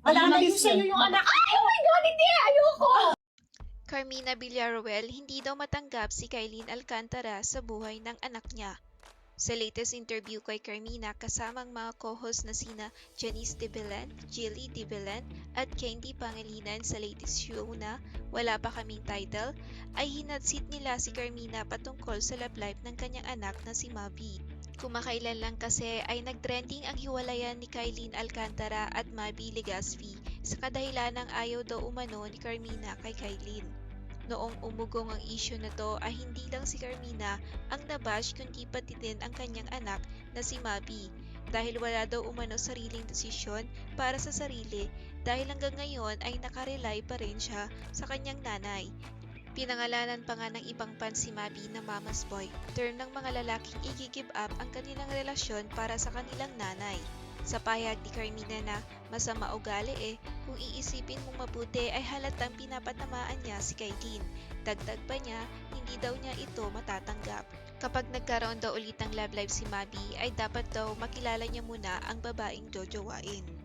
Wala na yun sa'yo yung anak. Ay, oh my God, hindi! Ayoko! Carmina Villaruel, hindi daw matanggap si Kylene Alcantara sa buhay ng anak niya. Sa latest interview kay Carmina kasamang mga co-host na sina Janice De Belen, Jilly De Belen at Candy Pangilinan sa latest show na Wala Pa Kaming Title, ay hinatsit nila si Carmina patungkol sa love life ng kanyang anak na si Mavi. Kumakailan lang kasi ay nagtrending ang hiwalayan ni Kylene Alcantara at Mavi Legaspi sa kadahilan ng ayaw daw umano ni Carmina kay Kylene. Noong umugong ang issue na to ay hindi lang si Carmina ang nabash kundi pati din ang kanyang anak na si Mavi dahil wala daw umano sariling desisyon para sa sarili dahil hanggang ngayon ay nakarely pa rin siya sa kanyang nanay. Pinangalanan pa nga ng ibang fans si Mavi na Mama's Boy, term ng mga lalaking i-give up ang kanilang relasyon para sa kanilang nanay. Sa pahayag ni Carmina na masama ugali kung iisipin mong mabuti ay halatang pinapatamaan niya si Kylene. Dagdag pa niya, hindi daw niya ito matatanggap. Kapag nagkaroon daw ulit ng love life si Mavi ay dapat daw makilala niya muna ang babaeng jojowain.